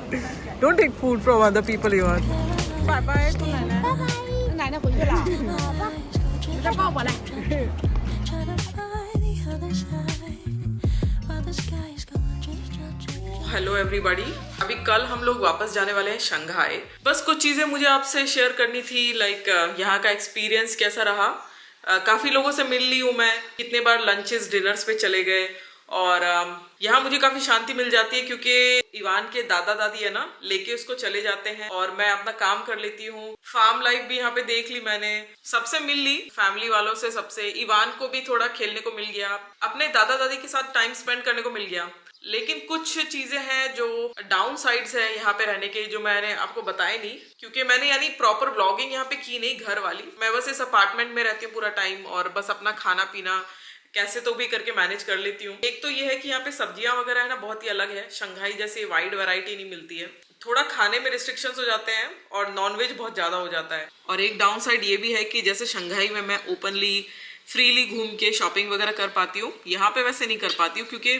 Don't take food from other people, Ivan. 拜拜，姑奶奶。奶奶回去了。你再抱我来。 hello everybody, अभी कल हम लोग वापस जाने वाले हैं शंघाई। बस कुछ चीज़ें मुझे आपसे शेयर करनी थी, लाइक यहाँ का एक्सपीरियंस कैसा रहा। काफ़ी लोगों से मिल ली हूँ मैं, कितने बार लंचेस डिनर्स पे चले गए और यहाँ मुझे काफ़ी शांति मिल जाती है क्योंकि इवान के दादा दादी है ना, लेके उसको चले जाते हैं और मैं अपना काम कर लेती हूँ। फार्म लाइफ भी यहाँ पे देख ली मैंने, सबसे मिल ली, फैमिली वालों से सबसे। इवान को भी थोड़ा खेलने को मिल गया, अपने दादा दादी के साथ टाइम स्पेंड करने को मिल गया। लेकिन कुछ चीजें हैं जो डाउन साइड्स है यहाँ पे रहने के, जो मैंने आपको बताई नहीं क्योंकि मैंने यानी प्रॉपर ब्लॉगिंग यहाँ पे की नहीं घर वाली। मैं बस इस अपार्टमेंट में रहती हूँ पूरा टाइम और बस अपना खाना पीना कैसे तो भी करके मैनेज कर लेती हूँ। एक तो ये है कि यहाँ पे सब्जियां वगैरह है ना बहुत ही अलग है, शंघाई जैसे वाइड वैरायटी नहीं मिलती है, थोड़ा खाने में रिस्ट्रिक्शंस हो जाते हैं और नॉनवेज बहुत ज्यादा हो जाता है। और एक डाउन साइड ये भी है कि जैसे शंघाई में मैं ओपनली फ्रीली घूम के शॉपिंग वगैरह कर पाती हूँ, यहाँ पे वैसे नहीं कर पाती हूँ क्योंकि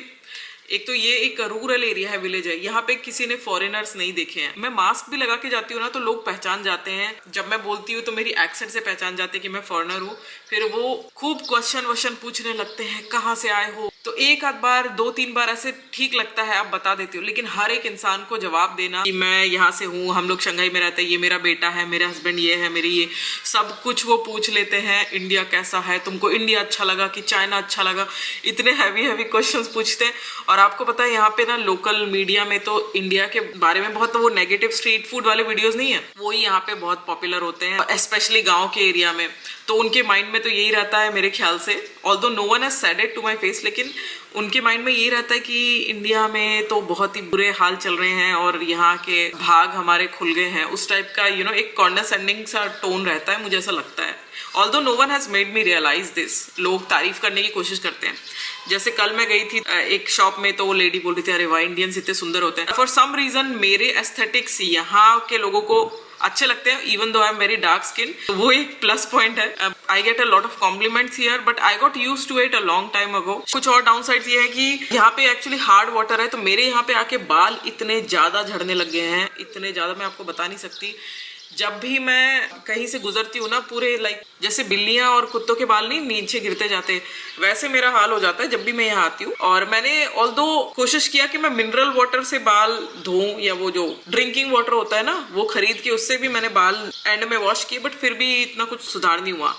एक तो ये एक रूरल एरिया है, विलेज है, यहाँ पे किसी ने फॉरेनर्स नहीं देखे हैं। मैं मास्क भी लगा के जाती हूँ ना तो लोग पहचान जाते हैं, जब मैं बोलती हूँ तो मेरी एक्सेंट से पहचान जाते हैं कि मैं फॉरेनर हूँ। फिर वो खूब क्वेश्चन पूछने लगते हैं, कहाँ से आए हो। तो एक आध बार 2-3 बार ऐसे ठीक लगता है, आप बता देती हूँ, लेकिन हर एक इंसान को जवाब देना कि मैं यहाँ से हूँ, हम लोग शंघाई में रहते हैं, ये मेरा बेटा है, मेरे हस्बैंड ये है, मेरी ये सब कुछ वो पूछ लेते हैं। इंडिया कैसा है, तुमको इंडिया अच्छा लगा कि चाइना अच्छा लगा, इतने हैवी क्वेश्चंस पूछते हैं। और आपको पता है यहाँ पे ना लोकल मीडिया में तो इंडिया के बारे में बहुत वो नेगेटिव स्ट्रीट फूड वाले वीडियोस नहीं है, वो ही यहाँ पे बहुत पॉपुलर होते हैं, स्पेशली गांव के एरिया में। तो उनके माइंड में तो यही रहता है मेरे ख्याल से, although no one has said it to my face, लेकिन उनके माइंड में यही रहता है कि इंडिया में तो बहुत ही बुरे हाल चल रहे हैं और यहाँ के भाग हमारे खुल गए हैं, उस टाइप का एक कॉन्डेसेंडिंग सा टोन रहता है, मुझे ऐसा लगता है। Although no one has made me realise this, लोग तारीफ करने की कोशिश करते हैं। जैसे कल मैं गई थी एक शॉप में, तो वो लेडी बोल रही थी, अरे वाह इंडियंस इतने सुंदर होते हैं। फॉर सम रीजन मेरे एस्थेटिक्स यहाँ के लोगों को अच्छे लगते हैं, even though I am very dark skin, वो एक प्लस पॉइंट है। I get a lot of compliments here but I got used to it a long time ago. कुछ और डाउन साइड्स ये है कि यहाँ पे एक्चुअली हार्ड वाटर है, तो मेरे यहाँ पे आके बाल इतने ज्यादा झड़ने लग गए हैं, इतने ज्यादा मैं आपको बता नहीं सकती। जब भी मैं कहीं से गुजरती हूँ ना, पूरे लाइक जैसे बिल्लियां और कुत्तों के बाल नहीं नीचे गिरते जाते, वैसे मेरा हाल हो जाता है जब भी मैं यहाँ आती हूँ। और मैंने ऑल्दो कोशिश किया कि मैं मिनरल वाटर से बाल धोऊं, या वो जो ड्रिंकिंग वाटर होता है ना वो खरीद के उससे भी मैंने बाल एंड में वॉश किए, बट फिर भी इतना कुछ सुधार नहीं हुआ।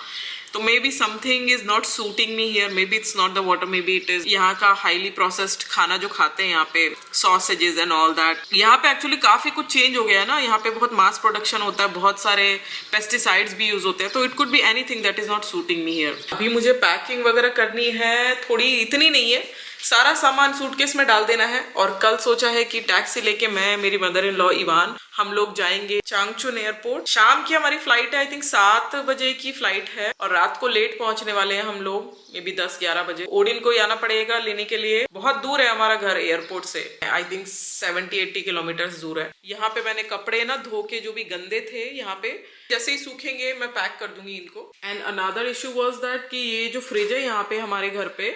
तो may be something is not shooting me here, may be it's not the water, may be it is यहाँ का हाईली प्रोसेस्ड खाना जो खाते हैं यहाँ पे, सॉसेजेस एंड ऑल दैट। यहाँ पे एक्चुअली काफी कुछ चेंज हो गया है ना, यहाँ पे बहुत मास प्रोडक्शन होता है, बहुत सारे पेस्टिसाइड्स भी यूज होते हैं, तो it could be anything that is not shooting me here. अभी मुझे पैकिंग वगैरह करनी है, थोड़ी इतनी नहीं है, सारा सामान सूटकेस में डाल देना है। और कल सोचा है कि टैक्सी लेके मैं, मेरी मदर इन लॉ इवान, हम लोग जाएंगे चांगचुन एयरपोर्ट। शाम की हमारी फ्लाइट है, आई थिंक 7 बजे की फ्लाइट है, और रात को लेट पहुंचने वाले हैं हम लोग, मे बी 10-11 बजे। ओडिन को आना पड़ेगा लेने के लिए, बहुत दूर है हमारा घर एयरपोर्ट से, आई थिंक 70-80 किलोमीटर दूर है। यहाँ पे मैंने कपड़े ना धो के जो भी गंदे थे, यहाँ पे जैसे ही सूखेंगे मैं पैक कर दूंगी इनको। And another issue was that कि ये जो फ्रिज है यहाँ पे हमारे घर पे,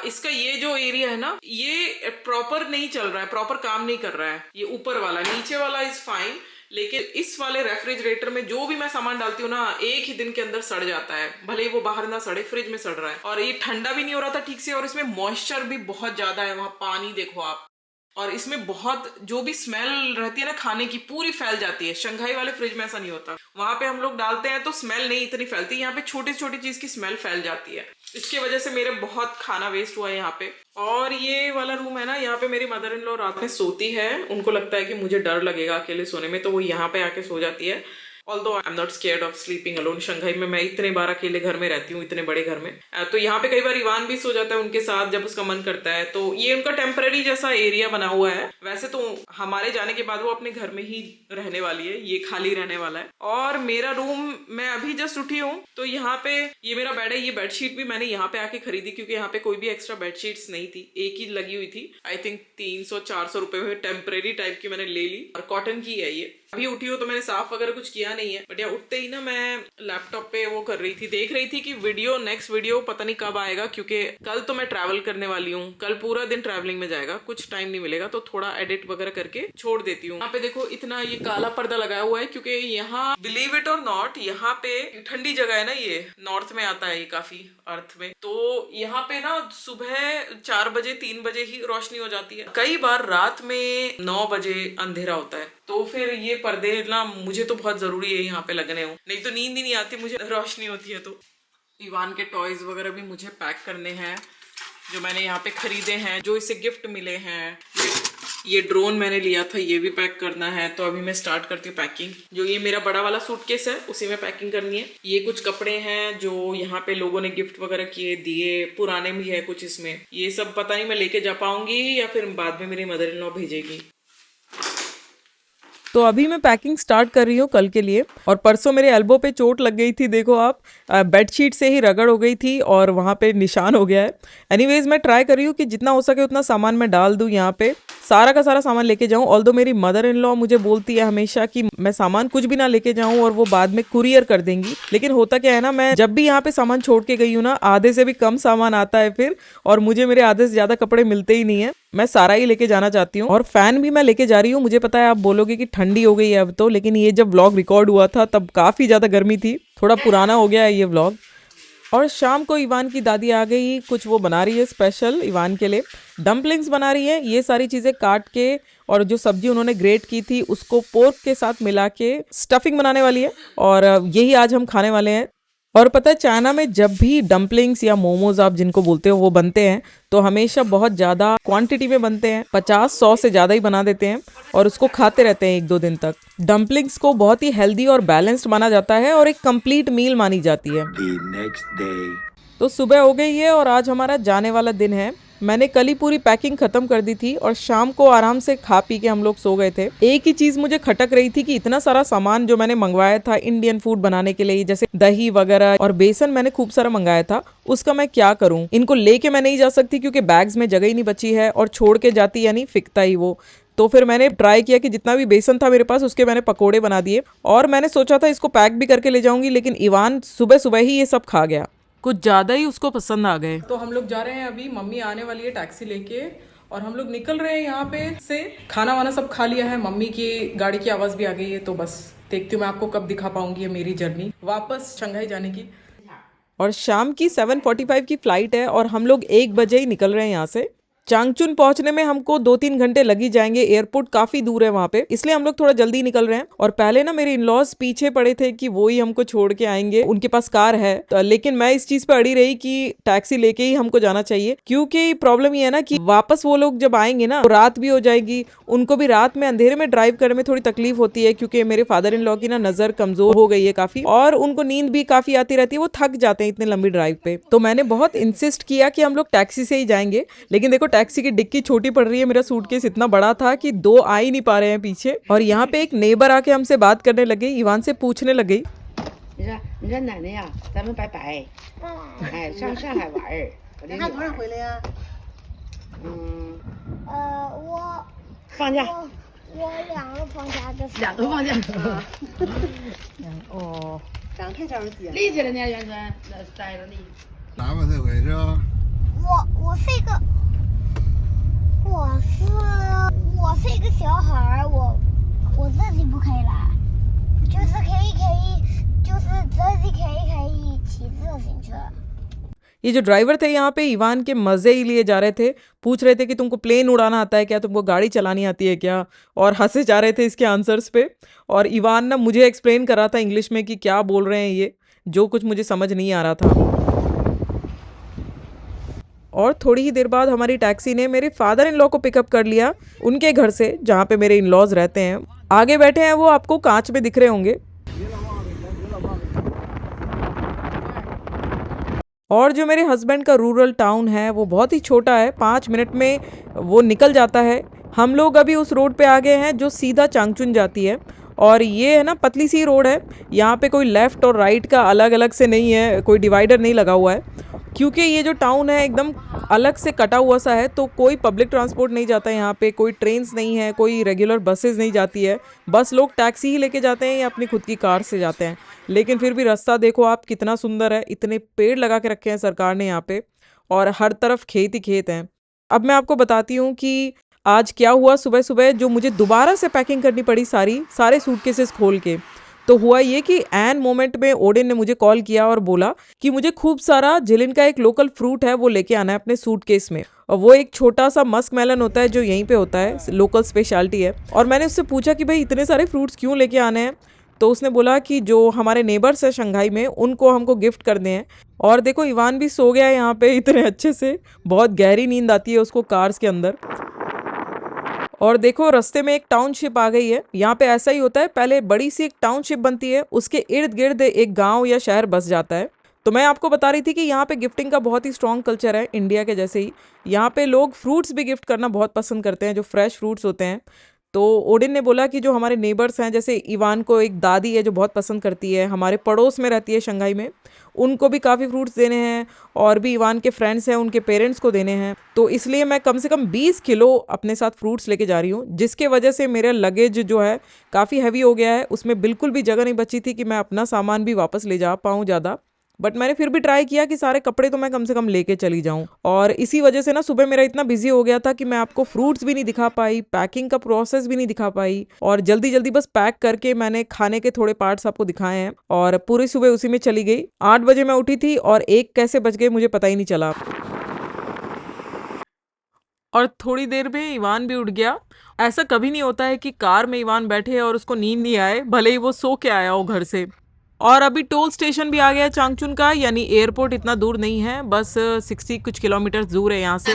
इसका ये जो एरिया है ना, ये प्रॉपर नहीं चल रहा है, प्रॉपर काम नहीं कर रहा है। ये ऊपर वाला, नीचे वाला इज फाइन, लेकिन इस वाले रेफ्रिजरेटर में जो भी मैं सामान डालती हूँ ना, एक ही दिन के अंदर सड़ जाता है, भले ही वो बाहर ना सड़े, फ्रिज में सड़ रहा है। और ये ठंडा भी नहीं हो रहा था ठीक से, और इसमें मॉइस्चर भी बहुत ज्यादा है, वहां पानी देखो आप, और इसमें बहुत जो भी स्मेल रहती है ना खाने की, पूरी फैल जाती है। शंघाई वाले फ्रिज में ऐसा नहीं होता, वहां पे हम लोग डालते हैं तो स्मेल नहीं इतनी फैलती, यहाँ पे छोटी छोटी चीज की स्मेल फैल जाती है। इसकी वजह से मेरे बहुत खाना वेस्ट हुआ है यहाँ पे। और ये वाला रूम है ना, यहाँ पे मेरी मदर इन लॉ रात में सोती है, उनको लगता है कि मुझे डर लगेगा अकेले सोने में, तो वो यहाँ पे आके सो जाती है। Although I am not scared of sleeping alone. Shanghai में मैं इतने बार अकेले घर में रहती हूँ, इतने बड़े घर में, तो यहाँ पे कई बार इवान भी सो जाता है उनके साथ जब उसका मन करता है। तो ये उनका टेम्पररी जैसा एरिया बना हुआ है, वैसे तो हमारे जाने के बाद वो अपने घर में ही रहने वाली है, ये खाली रहने वाला है। और मेरा रूम, मैं अभी जस्ट उठी हूँ, तो यहाँ पे ये मेरा बेड है, ये बेडशीट भी मैंने यहाँ पे आके खरीदी क्योंकि यहाँ पे कोई भी एक्स्ट्रा बेडशीट्स नहीं थी, एक ही लगी हुई थी, आई थिंक 300-400 रुपए में टेम्पररी टाइप की मैंने ले ली, और कॉटन की है ये। अभी उठी हो तो मैंने साफ वगैरह कुछ किया नहीं है, बट यहाँ उठते ही ना मैं लैपटॉप पे वो कर रही थी, देख रही थी कि नेक्स्ट वीडियो पता नहीं कब आएगा, क्योंकि कल तो मैं ट्रैवल करने वाली हूँ, कल पूरा दिन ट्रैवलिंग में जाएगा, कुछ टाइम नहीं मिलेगा, तो थोड़ा एडिट वगैरह करके छोड़ देती हूँ। यहाँ पे देखो इतना ये काला पर्दा लगाया हुआ है, क्योंकि यहाँ बिलीव इट और नॉट, यहाँ पे ठंडी जगह है ना, ये नॉर्थ में आता है ये काफी अर्थ में, तो यहाँ पे ना सुबह 4 बजे 3 बजे ही रोशनी हो जाती है, कई बार रात में 9 बजे अंधेरा होता है। तो फिर ये पर्दे ना मुझे तो बहुत जरूरी है यहाँ पे लगने हो, नहीं तो नींद ही नहीं आती मुझे रोशनी होती है। तो इवान के टॉयज वगैरह भी मुझे पैक करने हैं, जो मैंने यहाँ पे खरीदे हैं, जो इसे गिफ्ट मिले हैं। ये ड्रोन मैंने लिया था, ये भी पैक करना है। तो अभी मैं स्टार्ट करती हूँ पैकिंग। जो ये मेरा बड़ा वाला सूटकेस है उसी में पैकिंग करनी है। ये कुछ कपड़े हैं जो यहाँ पे लोगों ने गिफ्ट वगैरह किए, दिए, पुराने भी है कुछ इसमें। ये सब पता नहीं मैं लेके जा पाऊंगी या फिर बाद में मेरी मदर इन लॉ भेजेगी। तो अभी मैं पैकिंग स्टार्ट कर रही हूँ कल के लिए। और परसों मेरे एल्बो पे चोट लग गई थी, देखो आप, बेडशीट से ही रगड़ हो गई थी और वहाँ पे निशान हो गया है। एनीवेज मैं ट्राई कर रही हूँ कि जितना हो सके उतना सामान मैं डाल दूँ यहाँ पे, सारा का सारा सामान लेके जाऊँ। ऑल्दो मेरी मदर इन लॉ मुझे बोलती है हमेशा कि मैं सामान कुछ भी ना लेके जाऊँ और वो बाद में कुरियर कर देंगी, लेकिन होता क्या है ना, मैं जब भी यहाँ पे सामान छोड़ के गई हूँ ना, आधे से भी कम सामान आता है फिर, और मुझे मेरे आधे से ज़्यादा कपड़े मिलते ही नहीं है। मैं सारा ही लेके जाना चाहती हूँ। और फैन भी मैं लेके जा रही हूँ। मुझे पता है आप बोलोगे कि ठंडी हो गई है अब तो, लेकिन ये जब व्लॉग रिकॉर्ड हुआ था तब काफ़ी ज़्यादा गर्मी थी, थोड़ा पुराना हो गया है ये व्लॉग। और शाम को इवान की दादी आ गई, कुछ वो बना रही है स्पेशल इवान के लिए, डम्पलिंग्स बना रही है। ये सारी चीज़ें काट के और जो सब्जी उन्होंने ग्रेट की थी उसको पोर्क के साथ मिला के स्टफिंग बनाने वाली है, और यही आज हम खाने वाले हैं। और पता है चाइना में जब भी डम्पलिंग्स या मोमोज आप जिनको बोलते हो वो बनते हैं तो हमेशा बहुत ज़्यादा क्वांटिटी में बनते हैं, 50-100 से ज़्यादा ही बना देते हैं और उसको खाते रहते हैं 1-2 दिन तक। डम्पलिंग्स को बहुत ही हेल्दी और बैलेंस्ड माना जाता है और एक कंप्लीट मील मानी जाती है। तो सुबह हो गई है और आज हमारा जाने वाला दिन है। मैंने कल ही पूरी पैकिंग खत्म कर दी थी और शाम को आराम से खा पी के हम लोग सो गए थे। एक ही चीज मुझे खटक रही थी कि इतना सारा सामान जो मैंने मंगवाया था इंडियन फूड बनाने के लिए, जैसे दही वगैरह और बेसन मैंने खूब सारा मंगाया था, उसका मैं क्या करूं। इनको लेके मैं नहीं जा सकती क्योंकि बैग्स में जगह ही नहीं बची है, और छोड़ के जाती यानी फिकता ही वो। तो फिर मैंने ट्राई किया कि जितना भी बेसन था मेरे पास उसके मैंने पकोड़े बना दिए, और मैंने सोचा था इसको पैक भी करके ले जाऊंगी, लेकिन इवान सुबह सुबह ही ये सब खा गया, कुछ ज़्यादा ही उसको पसंद आ गए। तो हम लोग जा रहे हैं, अभी मम्मी आने वाली है टैक्सी लेके और हम लोग निकल रहे हैं यहाँ पे से। खाना वाना सब खा लिया है, मम्मी की गाड़ी की आवाज़ भी आ गई है, तो बस देखती हूँ मैं आपको कब दिखा पाऊंगी मेरी जर्नी वापस शंघाई जाने की। और शाम की 7:45 की फ्लाइट है और हम लोग 1 बजे ही निकल रहे हैं यहाँ से। चांगचुन पहुंचने में हमको 2-3 घंटे लग ही जाएंगे, एयरपोर्ट काफी दूर है वहाँ पे, इसलिए हम लोग थोड़ा जल्दी निकल रहे हैं। और पहले ना मेरे इन-लॉज पीछे पड़े थे कि वो ही हमको छोड़ के आएंगे, उनके पास कार है, तो लेकिन मैं इस चीज पे अड़ी रही कि टैक्सी लेके ही हमको जाना चाहिए, क्योंकि प्रॉब्लम ये है ना कि वापस वो लोग जब आएंगे ना तो रात भी हो जाएगी, उनको भी रात में अंधेरे में ड्राइव करने में थोड़ी तकलीफ होती है, क्योंकि मेरे फादर इन लॉ की ना नजर कमजोर हो गई है काफी, और उनको नींद भी काफी आती रहती है, वो थक जाते हैं इतने लंबी ड्राइव पे। तो मैंने बहुत इंसिस्ट किया कि हम लोग टैक्सी से ही जाएंगे, लेकिन देखो टैक्सी की डिक्की छोटी पड़ रही है, मेरा सूटकेस इतना बड़ा था कि 2 आ ही नहीं पा रहे हैं पीछे। और यहाँ पे एक नेबर आके हमसे बात करने लगे, इवान से पूछने लगे,我是一个小孩儿，我自己不可以来，就是可以自己可以骑自行车。ये जो ड्राइवर थे यहाँ पे इवान के मजे ही लिए जा रहे थे, पूछ रहे थे कि तुमको प्लेन उड़ाना आता है क्या, तुमको गाड़ी चलानी आती है क्या, और हंसे जा रहे थे इसके आंसर्स पे। और इवान ना मुझे एक्सप्लेन कर रहा था इंग्लिश में कि क्या बोल रहे हैं ये, जो कुछ मुझे समझ नहीं आ रहा था। और थोड़ी ही देर बाद हमारी टैक्सी ने मेरे फादर इन लॉ को पिकअप कर लिया उनके घर से, जहाँ पे मेरे इन लॉज रहते हैं। आगे बैठे हैं वो, आपको कांच में दिख रहे होंगे। और जो मेरे हस्बैंड का रूरल टाउन है वो बहुत ही छोटा है, 5 मिनट में वो निकल जाता है। हम लोग अभी उस रोड पे आ गए हैं जो सीधा चांगचुन जाती है, और ये है ना पतली सी रोड है, यहाँ पे कोई लेफ़्ट और राइट का अलग अलग से नहीं है, कोई डिवाइडर नहीं लगा हुआ है, क्योंकि ये जो टाउन है एकदम अलग से कटा हुआ सा है। तो कोई पब्लिक ट्रांसपोर्ट नहीं जाता है यहाँ पे, कोई ट्रेन्स नहीं है, कोई रेगुलर बसेस नहीं जाती है, बस लोग टैक्सी ही लेके जाते हैं या अपनी खुद की कार से जाते हैं। लेकिन फिर भी रास्ता देखो आप कितना सुंदर है, इतने पेड़ लगा के रखे हैं सरकार ने यहाँ पे, और हर तरफ खेत ही खेत हैं। अब मैं आपको बताती हूँ कि आज क्या हुआ सुबह सुबह, जो मुझे दोबारा से पैकिंग करनी पड़ी सारे सूटकेसेस खोल के। तो हुआ ये कि एन मोमेंट में ओडेन ने मुझे कॉल किया और बोला कि मुझे खूब सारा जिलिन का एक लोकल फ्रूट है वो लेके आना है अपने सूटकेस में। और वो एक छोटा सा मस्क मेलन होता है जो यहीं पे होता है, लोकल स्पेशलिटी है। और मैंने उससे पूछा कि भाई इतने सारे फ्रूट्स क्यों लेके आने हैं, तो उसने बोला कि जो हमारे नेबर्स है शंघाई में उनको हमको गिफ्ट करने हैं। और देखो इवान भी सो गया है यहाँ पे इतने अच्छे से, बहुत गहरी नींद आती है उसको कार्स के अंदर। और देखो रास्ते में एक टाउनशिप आ गई है। यहाँ पे ऐसा ही होता है, पहले बड़ी सी एक टाउनशिप बनती है, उसके इर्द गिर्द एक गांव या शहर बस जाता है। तो मैं आपको बता रही थी कि यहाँ पे गिफ्टिंग का बहुत ही स्ट्रॉन्ग कल्चर है, इंडिया के जैसे ही। यहाँ पे लोग फ्रूट्स भी गिफ्ट करना बहुत पसंद करते हैं, जो फ्रेश फ्रूट्स होते हैं। तो ओडिन ने बोला कि जो हमारे नेबर्स हैं, जैसे इवान को एक दादी है जो बहुत पसंद करती है, हमारे पड़ोस में रहती है शंघाई में, उनको भी काफ़ी फ्रूट्स देने हैं। और भी इवान के फ्रेंड्स हैं, उनके पेरेंट्स को देने हैं। तो इसलिए मैं कम से कम 20 किलो अपने साथ फ्रूट्स लेके जा रही हूँ, जिसके वजह से मेरा लगेज जो है काफ़ी हैवी हो गया है। उसमें बिल्कुल भी जगह नहीं बची थी कि मैं अपना सामान भी वापस ले जा पाऊँ ज़्यादा। बट मैंने फिर भी ट्राई किया कि सारे कपड़े तो मैं कम से कम लेके चली जाऊं। और इसी वजह से ना सुबह मेरा इतना बिजी हो गया था कि मैं आपको फ्रूट्स भी नहीं दिखा पाई, पैकिंग का प्रोसेस भी नहीं दिखा पाई, और जल्दी जल्दी बस पैक करके मैंने खाने के थोड़े पार्ट्स आपको दिखाए हैं। और पूरी सुबह उसी में चली गई। 8 बजे मैं उठी थी और 1 कैसे बज गए मुझे पता ही नहीं चला। और थोड़ी देर में इवान भी उठ गया। ऐसा कभी नहीं होता है कि कार में इवान बैठे और उसको नींद नहीं आए, भले ही वो सो के आया हो घर से। और अभी टोल स्टेशन भी आ गया है चांगचुन का, यानी एयरपोर्ट इतना दूर नहीं है, बस 60 कुछ किलोमीटर दूर है यहाँ से।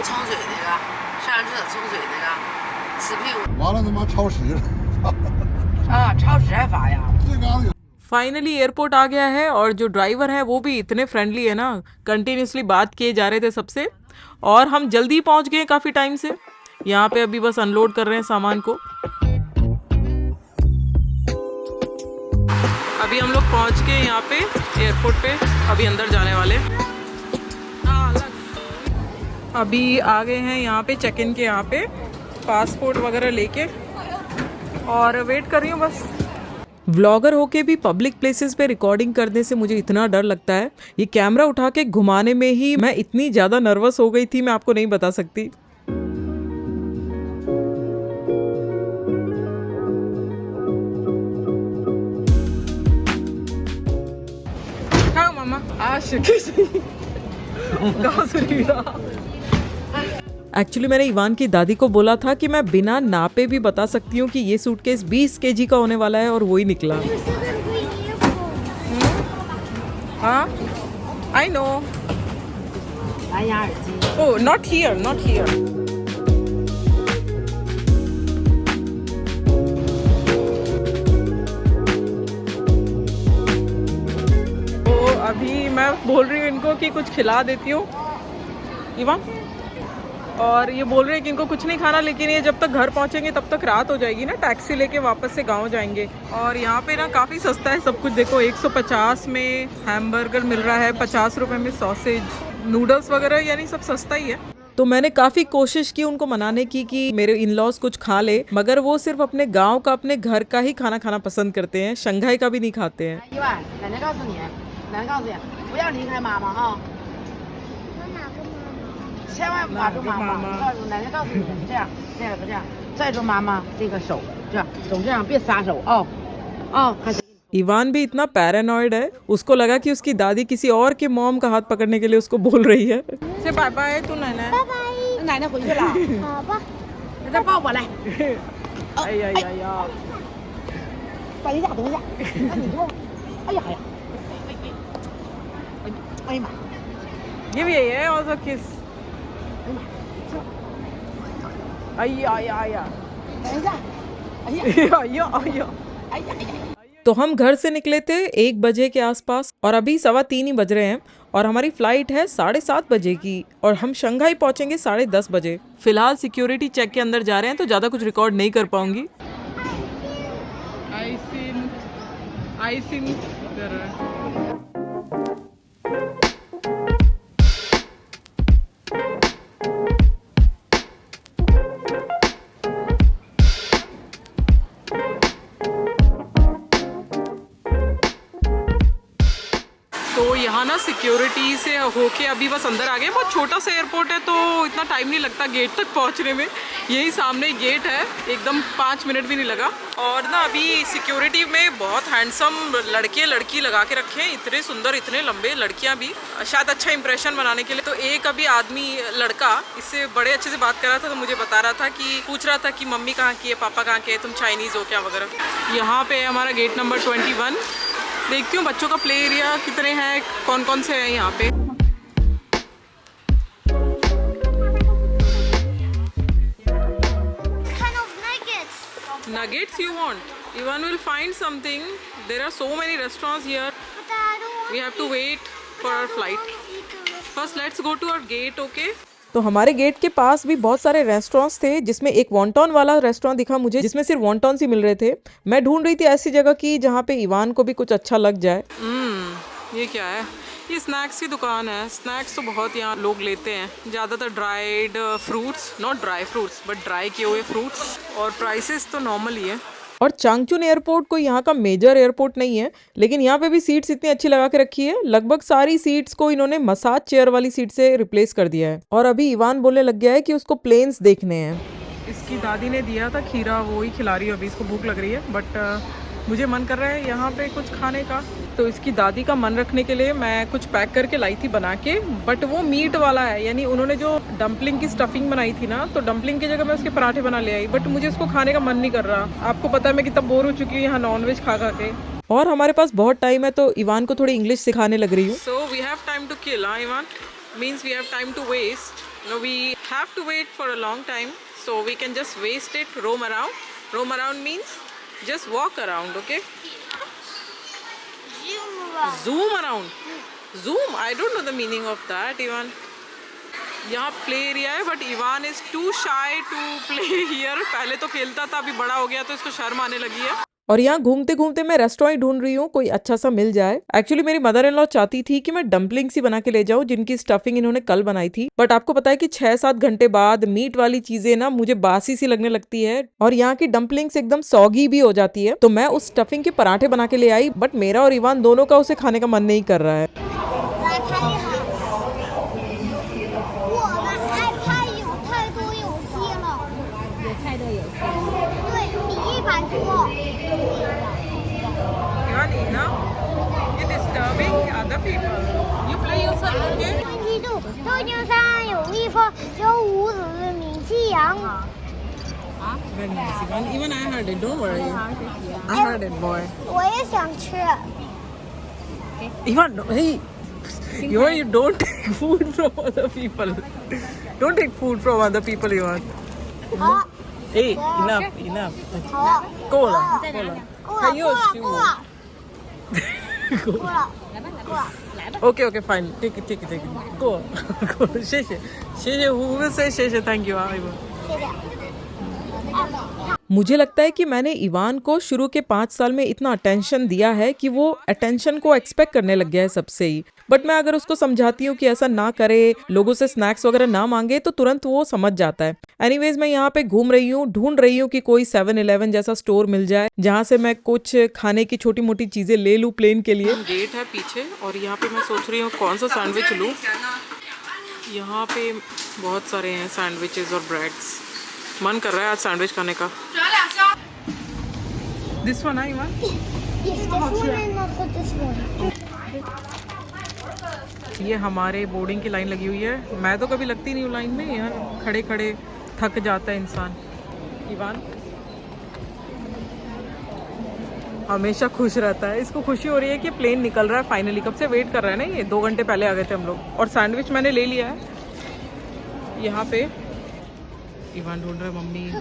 完了他妈超时了， 超时还罚呀？ 这嘎子 फाइनली एयरपोर्ट आ गया है। और जो ड्राइवर है वो भी इतने फ्रेंडली है ना, कंटिन्यूसली बात किए जा रहे थे सबसे। और हम जल्दी पहुंच गए काफ़ी टाइम से। यहाँ पे अभी बस अनलोड कर रहे हैं सामान को। अभी हम लोग पहुंच गए यहाँ पे एयरपोर्ट पे, अभी अंदर जाने वाले। अभी आ गए हैं यहाँ पे चेक इन के, यहाँ पे पासपोर्ट वगैरह लेके, और वेट कर रही हूँ बस। व्लॉगर होके भी पब्लिक प्लेसेस पे रिकॉर्डिंग करने से मुझे इतना डर लगता है, ये कैमरा उठा के घुमाने में ही मैं इतनी ज़्यादा नर्वस हो गई थी, मैं आपको नहीं बता सकती। एक्चुअली मैंने इवान की दादी को बोला था कि मैं बिना नापे भी बता सकती हूँ कि ये सूटकेस 20 kg का होने वाला है, और वही निकला। हाँ, I know. Oh, not here, not here. तो अभी मैं बोल रही हूँ इनको कि कुछ खिला देती हूँ, इवान। और ये बोल रहे हैं कि इनको कुछ नहीं खाना, लेकिन ये जब तक घर पहुंचेंगे तब तक रात हो जाएगी ना, टैक्सी लेके वापस से गांव जाएंगे। और यहाँ पे ना काफ़ी सस्ता है सब कुछ। देखो 150 में हैमबर्गर मिल रहा है, 50 रुपए में सॉसेज, नूडल्स वगैरह, यानी सब सस्ता ही है। तो मैंने काफ़ी कोशिश की उनको मनाने की कि मेरे इन लॉज कुछ खा ले, मगर वो सिर्फ अपने गाँव का, अपने घर का ही खाना खाना पसंद करते हैं, शंघाई का भी नहीं खाते हैं। इवान भी इतना पैरानॉइड है, उसको लगा कि उसकी दादी किसी और के मॉम का हाथ पकड़ने के लिए उसको बोल रही है। से बाय बाय तू नाना। 奶奶回去了， 好吧， 你再抱我来， 哎呀呀呀！ 等一下，等一下，那你就，哎呀哎呀，哎呀妈， Give Yeye also kiss. 哎呀呀呀！ 等一下，哎呀， 哎呀哎呀！ 哎呀哎呀。 तो हम घर से निकले थे 1 बजे के आसपास, और अभी 3:15 ही बज रहे हैं, और हमारी फ्लाइट है 7:30 बजे की, और हम शंघाई पहुंचेंगे 10:30 बजे। फिलहाल सिक्योरिटी चेक के अंदर जा रहे हैं, तो ज़्यादा कुछ रिकॉर्ड नहीं कर पाऊंगी। I आइसिन कर रहा है। तो यहाँ ना सिक्योरिटी से होके अभी बस अंदर आ गए। बहुत छोटा सा एयरपोर्ट है तो इतना टाइम नहीं लगता गेट तक पहुँचने में। यही सामने गेट है, एकदम 5 मिनट भी नहीं लगा। और ना अभी सिक्योरिटी में बहुत हैंडसम लड़के लड़की लगा के रखे हैं, इतने सुंदर इतने लंबे, लड़कियाँ भी, शायद अच्छा इंप्रेशन बनाने के लिए। तो एक अभी आदमी लड़का इससे बड़े अच्छे से बात कर रहा था, तो मुझे बता रहा था कि पूछ रहा था कि मम्मी कहाँ की है, पापा कहाँ के है, तुम चाइनीज़ हो क्या वगैरह। यहाँ पे हमारा गेट नंबर 21। देखती हूँ बच्चों का प्ले एरिया कितने हैं, कौन कौन से हैं यहाँ पे। Nuggets you want? Ivan will find something. There are so many restaurants here. We have to wait for our flight. First, let's go to our gate, okay? तो हमारे गेट के पास भी बहुत सारे रेस्टोरेंट्स थे, जिसमें एक वॉन्टॉन वाला रेस्टोरेंट दिखा मुझे, जिसमें सिर्फ वॉन्टॉन्स ही मिल रहे थे। मैं ढूंढ रही थी ऐसी जगह की जहाँ पे इवान को भी कुछ अच्छा लग जाए। ये क्या है? ये स्नैक्स की दुकान है। स्नैक्स तो बहुत यहाँ लोग लेते हैं, ज़्यादातर dried fruits, not dry fruits but dry किए हुए फ्रूट्स, और प्राइसेस तो नॉर्मल ही है। और चांगचुन एयरपोर्ट कोई यहाँ का मेजर एयरपोर्ट नहीं है, लेकिन यहाँ पे भी सीट्स इतनी अच्छी लगा के रखी है। लगभग सारी सीट्स को इन्होंने मसाज चेयर वाली सीट से रिप्लेस कर दिया है। और अभी इवान बोलने लग गया है कि उसको प्लेन्स देखने हैं। इसकी दादी ने दिया था खीरा, वो ही खिला रही है। अभी इसको भूख लग रही है, बट मुझे मन कर रहा है यहाँ पे कुछ खाने का। तो इसकी दादी का मन रखने के लिए मैं कुछ पैक करके लाई थी बना के, बट वो मीट वाला है। यानी उन्होंने जो डम्पलिंग की स्टफिंग बनाई थी ना, तो डम्पलिंग की जगह मैं उसके पराठे बना ले आई, बट मुझे उसको खाने का मन नहीं कर रहा। आपको पता है मैं कितना बोर हो चुकी हूँ यहाँ नॉनवेज खा खा के। और हमारे पास बहुत टाइम है, तो इवान को थोड़ी इंग्लिश सिखाने लग रही हूँ। So we have time to kill, Ivan, means we have time to waste. No, we have to wait for a long time, so we can just waste it, roam around. Roam around means just walk around, okay? Zoom around. Zoom? I don't know the meaning of that, Ivan. यहाँ play area है, but Ivan is too shy to play here. पहले तो खेलता था, अभी बड़ा हो गया तो इसको शर्म आने लगी है। और यहाँ घूमते घूमते मैं रेस्टोरेंट ढूंढ रही हूँ, कोई अच्छा सा मिल जाए। एक्चुअली मेरी मदर इन लॉ चाहती थी कि मैं डम्पलिंग्स ही बना के ले जाऊँ, जिनकी स्टफिंग इन्होंने कल बनाई थी। बट आपको पता है कि 6-7 घंटे बाद मीट वाली चीजें ना मुझे बासी सी लगने लगती है, और यहाँ की डम्पलिंग्स एकदम सॉगी भी हो जाती है। तो मैं उस स्टफिंग के पराठे बना के ले आई, बट मेरा और इवान दोनों का उसे खाने का मन नहीं कर रहा है। Even I heard it. Don't worry. I heard it, boy. 我也想吃。 Ivan, hey, you don't take food from other people. Don't take food from other people, Ivan. 好， Hey, enough. 好， Cola. 够了， 还有够了，食物够了，够了，够了。 Okay, fine. Take it. Go.谢谢. Who will say 谢谢? Thank you, Ivan. 谢谢。 मुझे लगता है कि मैंने Ivan को शुरू के 5 साल में इतना अटेंशन दिया है कि वो अटेंशन को एक्सपेक्ट करने लग गया है सबसे ही। बट मैं अगर उसको समझाती हूँ कि ऐसा ना करे, लोगों से स्नैक्स वगैरह ना मांगे, तो तुरंत वो समझ जाता है। एनीवेज, मैं यहाँ पे घूम रही हूँ, ढूंढ रही हूँ कि कोई 7-Eleven जैसा स्टोर मिल जाए जहाँ से मैं कुछ खाने की छोटी मोटी चीजें ले लूँ प्लेन के लिए। गेट है पीछे, और यहाँ पे मैं सोच रही हूँ कौन सा सैंडविच लूँ। यहाँ पे बहुत सारे हैं सैंडविचेस और ब्रेड्स। मन कर रहा है आज सैंडविच खाने का। दिस वन है Ivan? Yes, this one and also this one. ये हमारे बोर्डिंग की लाइन लगी हुई है। मैं तो कभी लगती नहीं हूँ लाइन में, यार खड़े खड़े थक जाता है इंसान। इवान हमेशा खुश रहता है, इसको खुशी हो रही है कि प्लेन निकल रहा है फाइनली। कब से वेट कर रहा है ना, ये 2 घंटे पहले आ गए थे हम लोग। और सैंडविच मैंने ले लिया है। यहाँ पे इवान ढूंढ रहा है mummy.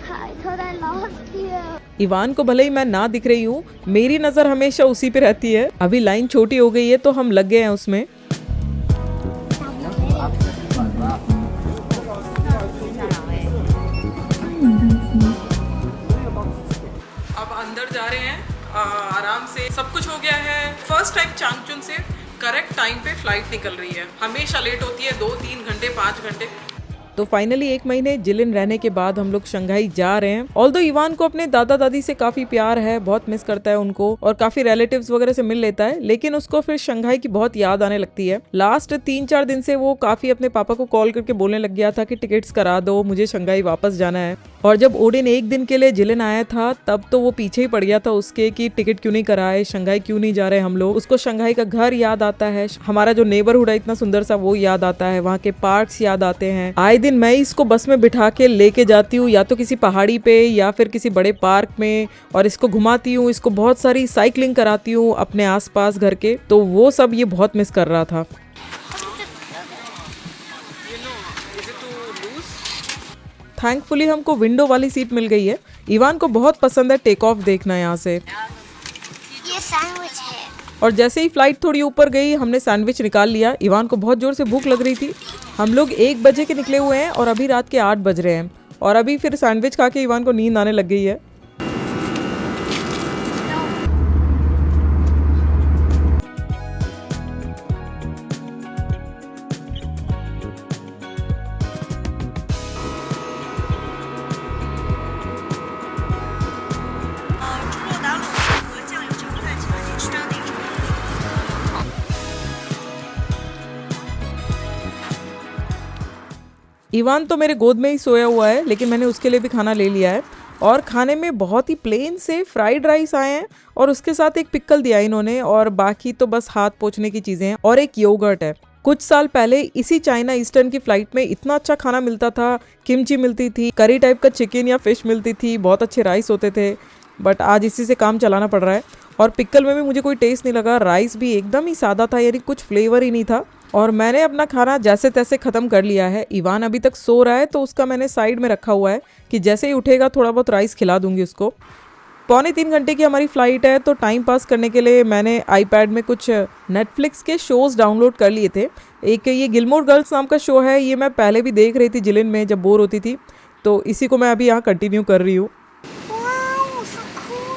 I thought I lost you. Ivan को भले ही मैं ना दिख रही हूँ, मेरी नजर हमेशा उसी पे रहती है। अभी लाइन छोटी हो गई है तो हम लग गए हैं उसमें। सब कुछ हो गया है। फर्स्ट टाइम चांगचुन से करेक्ट टाइम पे फ्लाइट निकल रही है। हमेशा लेट होती है 2-3 घंटे 5 घंटे। तो फाइनली 1 महीने जिलिन रहने के बाद हम लोग शंघाई जा रहे हैं। ऑल्दो इवान को अपने दादा दादी से काफी प्यार है, बहुत मिस करता है उनको और काफी रिलेटिव्स वगैरह से मिल लेता है, लेकिन उसको फिर शंघाई की बहुत याद आने लगती है। लास्ट 3-4 दिन से वो काफी अपने पापा को कॉल करके बोलने लग गया था कि टिकट्स करा दो, मुझे शंघाई वापस जाना है। और जब ओडिन 1 दिन के लिए जिलिन आया था तब तो वो पीछे ही पड़ गया था उसके कि टिकट क्यों नहीं कराए, शंघाई क्यों नहीं जा रहे हम लोग। उसको शंघाई का घर याद आता है, हमारा जो नेबरहुड है इतना सुंदर सा वो याद आता है, वहाँ के पार्क्स याद आते हैं। आए दिन मैं इसको बस में बिठा के लेके जाती हूँ या तो किसी पहाड़ी पे या फिर किसी बड़े पार्क में, और इसको घुमाती हूँ, इसको बहुत सारी साइकिलिंग कराती हूँ अपने आसपास घर के। तो वो सब ये बहुत मिस कर रहा था। थैंकफुली हमको विंडो वाली सीट मिल गई है। इवान को बहुत पसंद है टेक ऑफ देखना यहाँ से। ये सैंडविच है। और जैसे ही फ्लाइट थोड़ी ऊपर गई हमने सैंडविच निकाल लिया। इवान को बहुत जोर से भूख लग रही थी। हम लोग 1 बजे के निकले हुए हैं और अभी रात के 8 बज रहे हैं और अभी फिर सैंडविच खा के इवान को नींद आने लग गई है। इवान तो मेरे गोद में ही सोया हुआ है, लेकिन मैंने उसके लिए भी खाना ले लिया है और खाने में बहुत ही प्लेन से फ्राइड राइस आए हैं और उसके साथ एक पिकल दिया इन्होंने और बाकी तो बस हाथ पोंछने की चीज़ें हैं और एक योगर्ट है। कुछ साल पहले इसी चाइना ईस्टर्न की फ्लाइट में इतना अच्छा खाना मिलता था, किमची मिलती थी, करी टाइप का चिकन या फिश मिलती थी, बहुत अच्छे राइस होते थे, बट आज इसी से काम चलाना पड़ रहा है। और पिकल में भी मुझे कोई टेस्ट नहीं लगा, राइस भी एकदम ही सादा था, यानी कुछ फ्लेवर ही नहीं था। और मैंने अपना खाना जैसे तैसे ख़त्म कर लिया है। इवान अभी तक सो रहा है तो उसका मैंने साइड में रखा हुआ है कि जैसे ही उठेगा थोड़ा बहुत राइस खिला दूंगी उसको। 2.25 घंटे की हमारी फ़्लाइट है तो टाइम पास करने के लिए मैंने आईपैड में कुछ नेटफ्लिक्स के शोज़ डाउनलोड कर लिए थे। एक ये गिलमोर गर्ल्स नाम का शो है, ये मैं पहले भी देख रही थी जिलिन में जब बोर होती थी, तो इसी को मैं अभी यहाँ कंटिन्यू कर रही हूँ। Wow, so cool.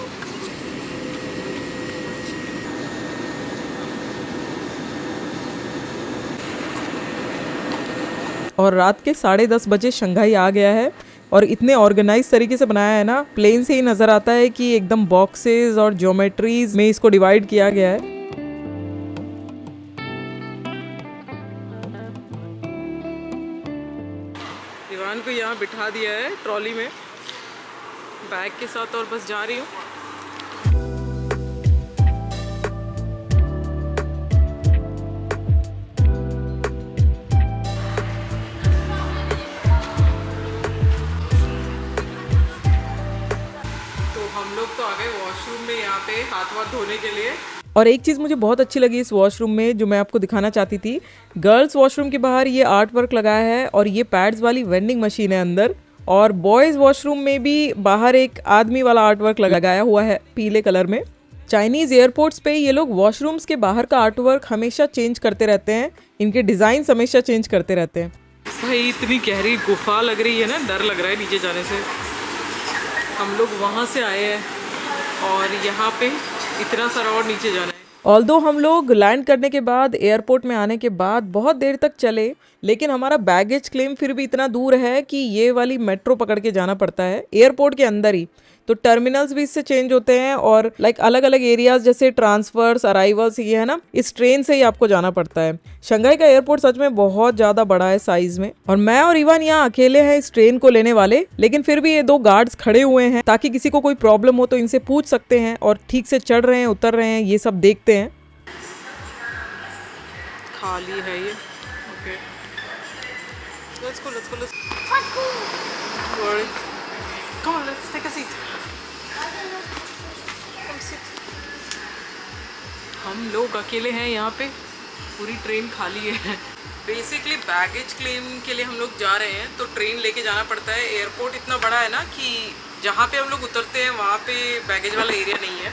और रात के 10:30 बजे शंघाई आ गया है और इतने ऑर्गेनाइज तरीके से बनाया है ना, प्लेन से ही नज़र आता है कि एकदम बॉक्सेस और ज्योमेट्रीज में इसको डिवाइड किया गया है। इवान को यहाँ बिठा दिया है ट्रॉली में बैग के साथ और बस जा रही हूँ। हम लोग तो आ गए वॉशरूम में यहाँ पे हाथ वाथ धोने के लिए। और एक चीज़ मुझे बहुत अच्छी लगी इस वॉशरूम में जो मैं आपको दिखाना चाहती थी। गर्ल्स वॉशरूम के बाहर ये आर्ट वर्क लगाया है और ये पैड्स वाली वेंडिंग मशीन है अंदर, और बॉयज़ वॉशरूम में भी बाहर एक आदमी वाला आर्ट वर्क लगाया हुआ है पीले कलर में। चाइनीज़ एयरपोर्ट्स पे ये लोग वॉशरूम्स के बाहर का आर्ट वर्क हमेशा चेंज करते रहते हैं, इनके डिज़ाइन हमेशा चेंज करते रहते हैं। भाई इतनी गहरी गुफा लग रही है ना, डर लग रहा है नीचे जाने से। हम लोग वहाँ से आए हैं और यहाँ पे इतना सारा और नीचे जाना है। ऑल्दो हम लोग लैंड करने के बाद एयरपोर्ट में आने के बाद बहुत देर तक चले, लेकिन हमारा बैगेज क्लेम फिर भी इतना दूर है कि ये वाली मेट्रो पकड़ के जाना पड़ता है एयरपोर्ट के अंदर ही। तो टर्मिनल्स भी इससे चेंज होते हैं और अलग अलग एरियाज जैसे ट्रांसफर्स, अराइवल्स, ये है ना, इस ट्रेन से ही आपको जाना पड़ता है। शंघाई का एयरपोर्ट सच में बहुत ज़्यादा बड़ा है साइज में, और मैं और इवान यहाँ अकेले हैं इस ट्रेन को लेने वाले, लेकिन फिर भी ये 2 गार्ड्स खड़े हुए हैं ताकि किसी को कोई प्रॉब्लम हो तो इनसे पूछ सकते हैं और ठीक से चढ़ रहे हैं उतर रहे हैं ये सब देखते हैं। खाली है ये। Okay, let's go, let's go, let's go. Come on, let's take a seat. हम लोग अकेले हैं यहाँ पे, पूरी ट्रेन खाली है। बेसिकली बैगेज क्लेम के लिए हम लोग जा रहे हैं तो ट्रेन लेके जाना पड़ता है। एयरपोर्ट इतना बड़ा है ना कि जहाँ पे हम लोग उतरते हैं वहाँ पे बैगेज वाला एरिया नहीं है,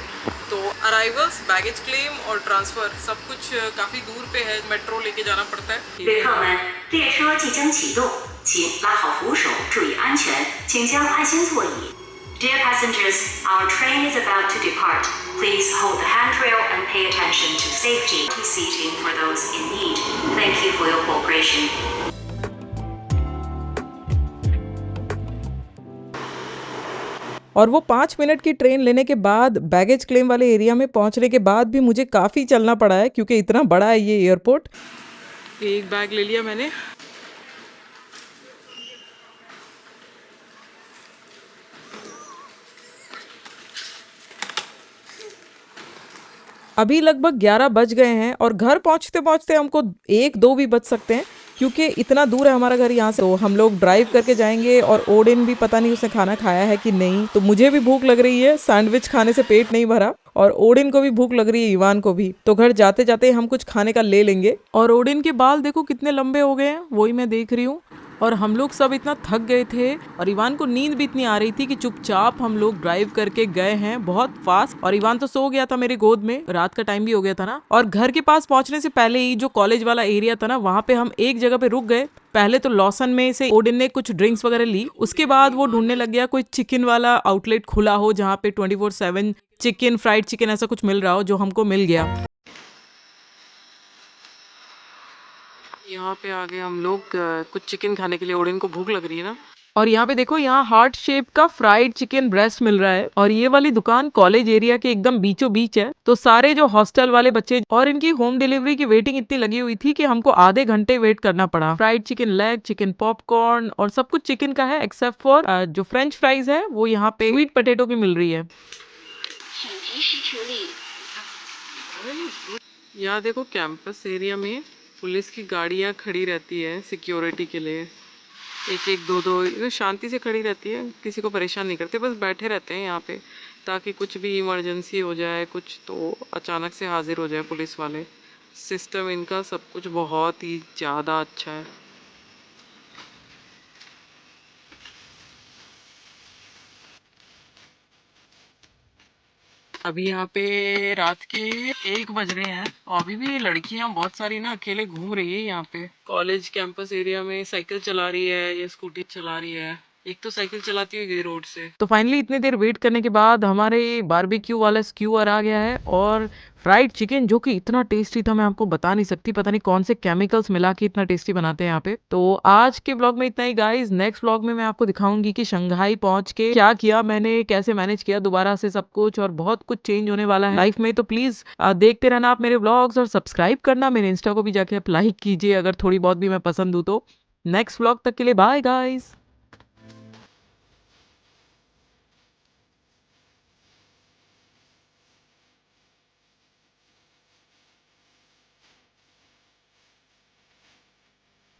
तो अराइवल्स, बैगेज क्लेम और ट्रांसफ़र सब कुछ काफ़ी दूर पे है, मेट्रो लेके जाना पड़ता है। 旅客们，列车即将启动，请拉好扶手，注意安全，请将安心座椅。Dear Passengers, our train is about to depart. Please hold the handrail and pay attention to safety seating for those in need. Thank you for your cooperation. और वो 5 मिनट की ट्रेन लेने के बाद बैगेज क्लेम वाले area में पहुंचने के बाद भी मुझे काफ़ी चलना पड़ा है क्योंकि इतना बड़ा है ये एयरपोर्ट। एक बैग ले लिया मैंने। अभी लगभग 11 बज गए हैं और घर पहुंचते पहुंचते हमको 1-2 भी बज सकते हैं क्योंकि इतना दूर है हमारा घर यहाँ से। तो हम लोग ड्राइव करके जाएंगे और ओडिन भी पता नहीं उसने खाना खाया है कि नहीं। तो मुझे भी भूख लग रही है, सैंडविच खाने से पेट नहीं भरा और ओडिन को भी भूख लग रही है, इवान को भी। तो घर जाते जाते हम कुछ खाने का ले लेंगे। और ओडिन के बाल देखो कितने लंबे हो गए हैं, वही मैं देख रही हूँ। और हम लोग सब इतना थक गए थे और इवान को नींद भी इतनी आ रही थी कि चुपचाप हम लोग ड्राइव करके गए हैं बहुत फास्ट। और इवान तो सो गया था मेरे गोद में, रात का टाइम भी हो गया था ना। और घर के पास पहुंचने से पहले ही जो कॉलेज वाला एरिया था ना, वहाँ पे हम एक जगह पे रुक गए। पहले तो लॉसन में से ओडिन ने कुछ ड्रिंक्स वगैरह ली, उसके बाद वो ढूंढने लग गया कोई चिकन वाला आउटलेट खुला हो जहाँ पे 24/7 चिकन, फ्राइड चिकन ऐसा कुछ मिल रहा हो, जो हमको मिल गया। यहाँ पे आ गए हम लोग कुछ चिकन खाने के लिए। ओडिन को भूख लग रही है ना। और यहाँ पे देखो, यहाँ हार्ट शेप का फ्राइड चिकन ब्रेस्ट मिल रहा है। और ये वाली दुकान कॉलेज एरिया के एकदम बीचों बीच है। तो सारे जो हॉस्टल वाले बच्चे, और इनकी होम डिलीवरी की वेटिंग इतनी लगी हुई थी कि हमको आधे घंटे वेट करना पड़ा। Fried chicken leg, chicken popcorn और सब कुछ चिकन का है एक्सेप्ट फॉर जो फ्रेंच फ्राइज है वो यहाँ पे स्वीट पोटैटो की मिल रही है। यहाँ देखो कैंपस एरिया में पुलिस की गाड़ियाँ खड़ी रहती है सिक्योरिटी के लिए। एक एक दो दो शांति से खड़ी रहती है, किसी को परेशान नहीं करते, बस बैठे रहते हैं यहाँ पे ताकि कुछ भी इमरजेंसी हो जाए कुछ तो अचानक से हाजिर हो जाए पुलिस वाले। सिस्टम इनका सब कुछ बहुत ही ज़्यादा अच्छा है। अभी यहाँ पे रात के 1 बज रहे हैं और अभी भी लड़कियां बहुत सारी ना अकेले घूम रही है यहाँ पे। कॉलेज कैंपस एरिया में साइकिल चला रही है या स्कूटी चला रही है। एक तो साइकिल चलाती हुई गई रोड से। तो फाइनली इतने देर वेट करने के बाद हमारे बारबेक्यू वाला स्क्यूअर आ गया है और फ्राइड चिकन जो कि इतना टेस्टी था, मैं आपको बता नहीं सकती। पता नहीं कौन से केमिकल्स मिला के इतना टेस्टी बनाते हैं यहाँ पे। तो आज के ब्लॉग में इतना ही गाइस। नेक्स्ट ब्लॉग में मैं आपको दिखाऊंगी कि शंघाई पहुंच के क्या किया मैंने, कैसे मैनेज किया दोबारा से सब कुछ, और बहुत कुछ चेंज होने वाला है लाइफ में। तो प्लीज देखते रहना आप मेरे ब्लॉग्स और सब्सक्राइब करना। मेरे इंस्टा को भी जाके आप लाइक कीजिए अगर थोड़ी बहुत भी मैं पसंद हूँ तो। नेक्स्ट ब्लॉग तक के लिए बाय गाइस।